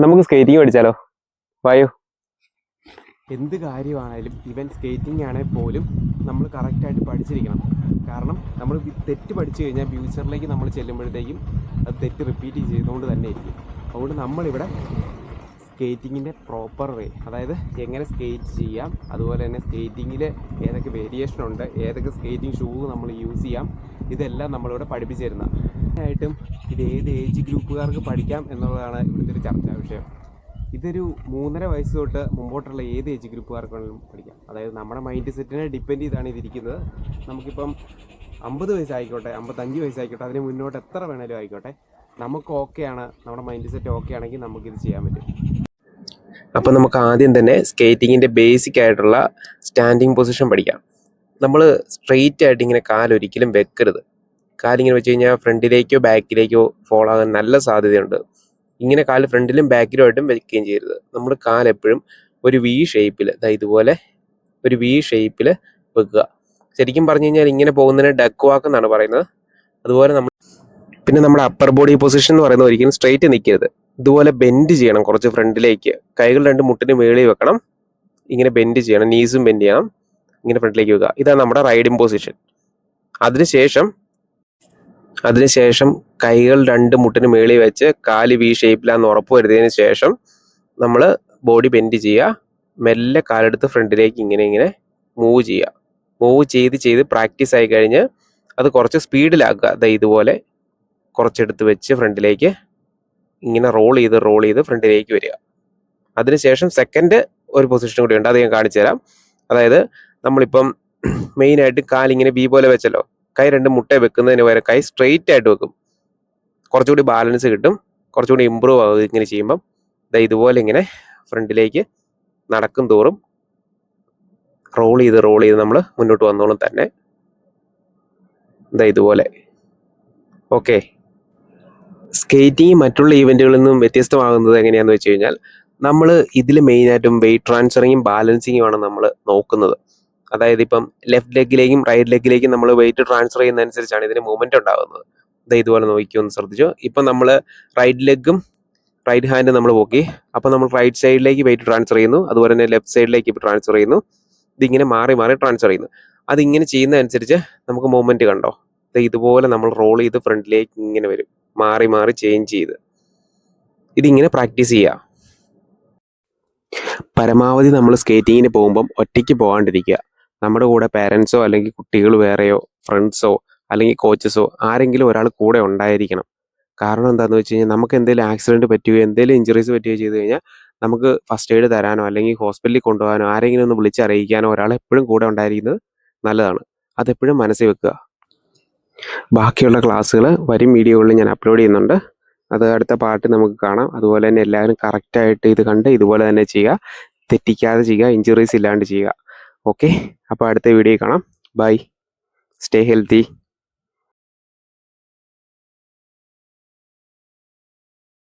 നമുക്ക് സ്കേറ്റിംഗ് പഠിച്ചാലോ? വായോ. എന്ത് കാര്യമാണേലും ഈവൻ സ്കേറ്റിംഗ് ആണെങ്കിൽ പോലും നമ്മൾ കറക്റ്റായിട്ട് പഠിച്ചിരിക്കണം. കാരണം നമ്മൾ തെറ്റ് പഠിച്ചു കഴിഞ്ഞാൽ ഫ്യൂച്ചറിലേക്ക് നമ്മൾ ചെല്ലുമ്പോഴത്തേക്കും അത് തെറ്റ് റിപ്പീറ്റ് ചെയ്തുകൊണ്ട് തന്നെ ഇരിക്കും. അതുകൊണ്ട് നമ്മളിവിടെ സ്കേറ്റിങ്ങിൻ്റെ പ്രോപ്പർ വേ, അതായത് എങ്ങനെ സ്കേറ്റ് ചെയ്യാം, അതുപോലെ തന്നെ സ്കേറ്റിങ്ങിൽ ഏതൊക്കെ വേരിയേഷൻ ഉണ്ട്, ഏതൊക്കെ സ്കേറ്റിംഗ് ഷൂ നമ്മൾ യൂസ് ചെയ്യാം, ഇതെല്ലാം നമ്മളിവിടെ പഠിപ്പിച്ചു തരുന്ന. ആയിട്ടും ഇത് ഏത് ഏജ് ഗ്രൂപ്പുകാർക്ക് പഠിക്കാം എന്നുള്ളതാണ് ഇവിടുത്തെ ഒരു ചർച്ചാ വിഷയം. ഇതൊരു 3.5 വയസ്സ് തൊട്ട് മുമ്പോട്ടുള്ള ഏത് ഏജ് ഗ്രൂപ്പുകാർക്ക് വേണമെങ്കിലും പഠിക്കാം. അതായത് നമ്മുടെ മൈൻഡ് സെറ്റിനെ ഡിപ്പെൻഡ് ചെയ്താണ് ഇതിരിക്കുന്നത്. നമുക്കിപ്പം 50 വയസ്സായിക്കോട്ടെ, 55 വയസ്സായിക്കോട്ടെ, അതിന് മുന്നോട്ട് എത്ര വേണേലും ആയിക്കോട്ടെ, നമുക്ക് ഓക്കെയാണ്, നമ്മുടെ മൈൻഡ് സെറ്റ് ഓക്കെ ആണെങ്കിൽ നമുക്കിത് ചെയ്യാൻ പറ്റും. അപ്പം നമുക്ക് ആദ്യം തന്നെ സ്കേറ്റിങ്ങിൻ്റെ ബേസിക് ആയിട്ടുള്ള സ്റ്റാൻഡിങ് പൊസിഷൻ പഠിക്കാം. നമ്മൾ സ്ട്രെയിറ്റ് ആയിട്ട് ഇങ്ങനെ കാലൊരിക്കലും വെക്കരുത്. കാലിങ്ങനെ വെച്ച് കഴിഞ്ഞാൽ ഫ്രണ്ടിലേക്കോ ബാക്കിലേക്കോ ഫോൾ ആകാൻ നല്ല സാധ്യതയുണ്ട്. ഇങ്ങനെ കാല് ഫ്രണ്ടിലും ബാക്കിലുമായിട്ടും വെക്കുകയും ചെയ്യരുത്. നമ്മൾ കാലെപ്പോഴും ഒരു വി ഷേപ്പിൽ, ഇതുപോലെ ഒരു വി ഷേപ്പിൽ വെക്കുക. ശരിക്കും പറഞ്ഞു കഴിഞ്ഞാൽ ഇങ്ങനെ പോകുന്നതിന് ഡക്ക് വാക്ക് എന്നാണ് പറയുന്നത്. അതുപോലെ പിന്നെ നമ്മുടെ അപ്പർ ബോഡി പൊസിഷൻ എന്ന് പറയുന്നത് ഒരിക്കലും സ്ട്രെയിറ്റ് നിൽക്കരുത്. ഇതുപോലെ ബെൻഡ് ചെയ്യണം കുറച്ച് ഫ്രണ്ടിലേക്ക്. കൈകൾ 2 മുട്ടിന് മേളിൽ വെക്കണം. ഇങ്ങനെ ബെൻഡ് ചെയ്യണം, നീസും ബെൻഡ് ചെയ്യണം. ഇങ്ങനെ ഫ്രണ്ടിലേക്ക് വെക്കുക. ഇതാണ് നമ്മുടെ റൈഡിങ് പൊസിഷൻ. അതിനുശേഷം കൈകൾ 2 മുട്ടിന് മേളിൽ വെച്ച് കാല് വി ഷേപ്പിലാന്ന് ഉറപ്പ് വരുത്തിയതിന് ശേഷം നമ്മൾ ബോഡി ബെൻഡ് ചെയ്യുക. മെല്ലെ കാലെടുത്ത് ഫ്രണ്ടിലേക്ക് ഇങ്ങനെ മൂവ് ചെയ്യുക. മൂവ് ചെയ്ത് പ്രാക്ടീസ് ആയി കഴിഞ്ഞ് അത് കുറച്ച് സ്പീഡിലാക്കുക. ഇതുപോലെ കുറച്ചെടുത്ത് വെച്ച് ഫ്രണ്ടിലേക്ക് ഇങ്ങനെ റോൾ ചെയ്ത് ഫ്രണ്ടിലേക്ക് വരിക. അതിനുശേഷം സെക്കൻഡ് ഒരു പൊസിഷൻ കൂടി ഉണ്ട്, അത് ഞാൻ കാണിച്ചു തരാം. അതായത് നമ്മളിപ്പം മെയിനായിട്ട് കാലിങ്ങനെ ബി പോലെ വെച്ചല്ലോ, കൈ 2 മുട്ട വെക്കുന്നതിന് പകരം കൈ സ്ട്രെയിറ്റ് ആയിട്ട് വെക്കും. കുറച്ചുകൂടി ബാലൻസ് കിട്ടും, കുറച്ചുകൂടി ഇമ്പ്രൂവ് ആകും. ഇങ്ങനെ ചെയ്യുമ്പം ഇതുപോലെ ഇങ്ങനെ ഫ്രണ്ടിലേക്ക് നടക്കും തോറും റോൾ ചെയ്ത് നമ്മൾ മുന്നോട്ട് വന്നോളും തന്നെ. ഇതുപോലെ. ഓക്കെ. സ്കേറ്റിംഗ് മറ്റുള്ള ഈവൻറ്റുകളിൽ നിന്നും വ്യത്യസ്തമാകുന്നത് എങ്ങനെയാണെന്ന് വെച്ച് കഴിഞ്ഞാൽ നമ്മൾ ഇതിൽ മെയിനായിട്ടും വെയിറ്റ് ട്രാൻസ്ഫറിങ്ങും ബാലൻസിങ്ങുമാണ് നമ്മൾ നോക്കുന്നത്. അതായത് ഇപ്പം ലെഫ്റ്റ് ലെഗിലേക്കും റൈറ്റ് ലെഗിലേക്കും നമ്മൾ വെയിറ്റ് ട്രാൻസ്ഫർ ചെയ്യുന്നതനുസരിച്ചാണ് ഇതിന് മൂവ്മെൻറ്റ് ഉണ്ടാകുന്നത്. ഇതുപോലെ നോക്കിയൊന്ന് ശ്രദ്ധിച്ചു. ഇപ്പം നമ്മൾ റൈറ്റ് ഹാൻഡ് നമ്മൾ പോക്കി, അപ്പം നമ്മൾ റൈറ്റ് സൈഡിലേക്ക് വെയിറ്റ് ട്രാൻസ്ഫർ ചെയ്യുന്നു, അതുപോലെ തന്നെ ലെഫ്റ്റ് സൈഡിലേക്ക് ട്രാൻസ്ഫർ ചെയ്യുന്നു. ഇതിങ്ങനെ മാറി ട്രാൻസ്ഫർ ചെയ്യുന്നു. അതിങ്ങനെ ചെയ്യുന്നതനുസരിച്ച് നമുക്ക് മൂവ്മെൻറ്റ് കണ്ടോ, ഇതുപോലെ നമ്മൾ റോൾ ചെയ്ത് ഫ്രണ്ടിലേക്ക് ഇങ്ങനെ വരും, മാറി ചേഞ്ച് ചെയ്ത്. ഇതിങ്ങനെ പ്രാക്ടീസ് ചെയ്യുക. പരമാവധി നമ്മൾ സ്കേറ്റിങ്ങിന് പോകുമ്പം ഒറ്റയ്ക്ക് പോകാണ്ടിരിക്കുക. നമ്മുടെ കൂടെ പേരൻസോ അല്ലെങ്കിൽ കുട്ടികൾ വേറെയോ ഫ്രണ്ട്സോ അല്ലെങ്കിൽ കോച്ചസോ ആരെങ്കിലും ഒരാൾ കൂടെ ഉണ്ടായിരിക്കണം. കാരണം എന്താണെന്ന് വെച്ച് കഴിഞ്ഞാൽ നമുക്ക് എന്തെങ്കിലും ആക്സിഡൻറ്റ് പറ്റുകയോ എന്തെങ്കിലും ഇഞ്ചുറീസ് പറ്റുകയോ ചെയ്ത് കഴിഞ്ഞാൽ നമുക്ക് ഫസ്റ്റ് എയ്ഡ് തരാനോ അല്ലെങ്കിൽ ഹോസ്പിറ്റലിൽ കൊണ്ടുപോകാനോ ആരെങ്കിലും ഒന്ന് വിളിച്ചറിയിക്കാനോ ഒരാൾ എപ്പോഴും കൂടെ ഉണ്ടായിരിക്കുന്നത് നല്ലതാണ്. അതെപ്പോഴും മനസ്സിൽ വെക്കുക. ബാക്കിയുള്ള ക്ലാസ്സുകൾ വരും വീഡിയോകളിൽ ഞാൻ അപ്ലോഡ് ചെയ്യുന്നുണ്ട്. അത് അടുത്ത പാർട്ട് നമുക്ക് കാണാം. അതുപോലെ തന്നെ എല്ലാവരും കറക്റ്റായിട്ട് ഇത് കണ്ട് ഇതുപോലെ തന്നെ ചെയ്യുക, തെറ്റിക്കാതെ ചെയ്യുക, ഇഞ്ചുറീസ് ഇല്ലാണ്ട് ചെയ്യുക. ഓക്കെ, അപ്പോൾ അടുത്ത വീഡിയോ കാണാം. Bye, stay healthy.